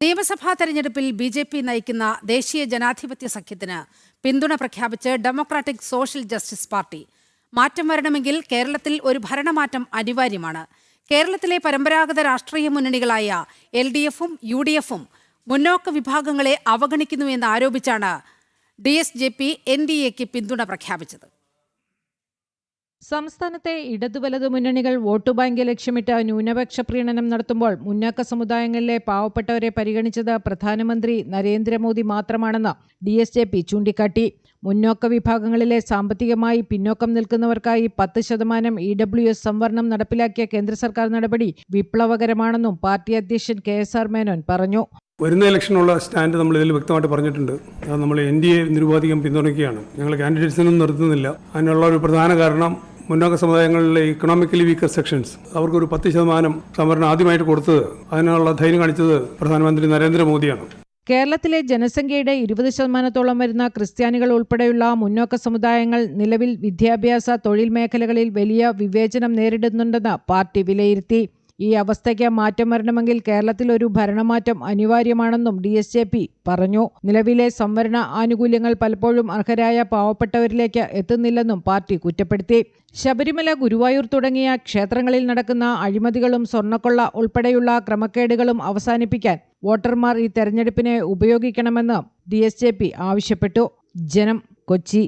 നിയമസഭാ തെരഞ്ഞെടുപ്പിൽ ബി.ജെ.പി. നയിക്കുന്ന ദേശീയ ജനാധിപത്യ സഖ്യത്തിന് പിന്തുണ പ്രഖ്യാപിച്ച് ഡെമോക്രാറ്റിക് സോഷ്യൽ ജസ്റ്റിസ് പാർട്ടി. മാറ്റം വരണമെങ്കിൽ കേരളത്തിൽ ഒരു ഭരണമാറ്റം അനിവാര്യമാണ്. കേരളത്തിലെ പരമ്പരാഗത രാഷ്ട്രീയ മുന്നണികളായ LDFും UDFും മുന്നോക്ക വിഭാഗങ്ങളെ അവഗണിക്കുന്നുവെന്ന് ആരോപിച്ചാണ് DSJP NDAക്ക് പിന്തുണ പ്രഖ്യാപിച്ചത്. സംസ്ഥാനത്തെ ഇടതുവലതു മുന്നണികൾ വോട്ട് ബാങ്ക് ലക്ഷ്യമിട്ട് ന്യൂനപക്ഷ പ്രീണനം നടത്തുമ്പോൾ മുന്നാക്ക സമുദായങ്ങളിലെ പാവപ്പെട്ടവരെ പരിഗണിച്ചത് പ്രധാനമന്ത്രി നരേന്ദ്രമോദി മാത്രമാണെന്ന് DSJP ചൂണ്ടിക്കാട്ടി. മുന്നോക്ക വിഭാഗങ്ങളിലെ സാമ്പത്തികമായി പിന്നോക്കം നിൽക്കുന്നവർക്കായി 10% EWS സംവരണം നടപ്പിലാക്കിയ കേന്ദ്ര സർക്കാർ നടപടി വിപ്ലവകരമാണെന്നും പാർട്ടി അധ്യക്ഷൻ KSR മേനോൻ പറഞ്ഞു. വരുന്ന ഇലക്ഷനുള്ള സ്റ്റാൻഡ് നമ്മൾ ഇതിൽ വ്യക്തമായിട്ട് പറഞ്ഞിട്ടുണ്ട്. അത് നമ്മൾ NDA നിരുപാധികം പിന്തുണയ്ക്കുകയാണ്. ഞങ്ങൾ കാൻഡിഡേറ്റ്സിനൊന്നും നിർത്തുന്നില്ല. അതിനുള്ള ഒരു പ്രധാന കാരണം മുന്നോക്ക സമുദായങ്ങളിലെ ഇക്കണോമിക്കലി വീക്കർ സെക്ഷൻസ് അവർക്കൊരു 10% സംവരണം ആദ്യമായിട്ട് കൊടുത്തത്, അതിനുള്ള ധൈര്യം കാണിച്ചത് പ്രധാനമന്ത്രി നരേന്ദ്രമോദിയാണ്. കേരളത്തിലെ ജനസംഖ്യയുടെ 20% വരുന്ന ക്രിസ്ത്യാനികൾ ഉൾപ്പെടെയുള്ള മുന്നോക്ക സമുദായങ്ങൾ നിലവിൽ വിദ്യാഭ്യാസ, തൊഴിൽ മേഖലകളിൽ വലിയ വിവേചനം നേരിടുന്നുണ്ടെന്ന് പാർട്ടി വിലയിരുത്തി. ഈ അവസ്ഥയ്ക്ക് മാറ്റം വരണമെങ്കിൽ കേരളത്തിൽ ഒരു ഭരണമാറ്റം അനിവാര്യമാണെന്നും DSJP പറഞ്ഞു. നിലവിലെ സംവരണ ആനുകൂല്യങ്ങൾ പലപ്പോഴും അർഹരായ പാവപ്പെട്ടവരിലേക്ക് എത്തുന്നില്ലെന്നും പാർട്ടി കുറ്റപ്പെടുത്തി. ശബരിമല, ഗുരുവായൂർ തുടങ്ങിയ ക്ഷേത്രങ്ങളിൽ നടക്കുന്ന അഴിമതികളും സ്വർണ്ണക്കൊള്ള ഉൾപ്പെടെയുള്ള ക്രമക്കേടുകളും അവസാനിപ്പിക്കാൻ വോട്ടർമാർ ഈ തെരഞ്ഞെടുപ്പിനെ ഉപയോഗിക്കണമെന്ന് DSJP ആവശ്യപ്പെട്ടു. ജനം, കൊച്ചി.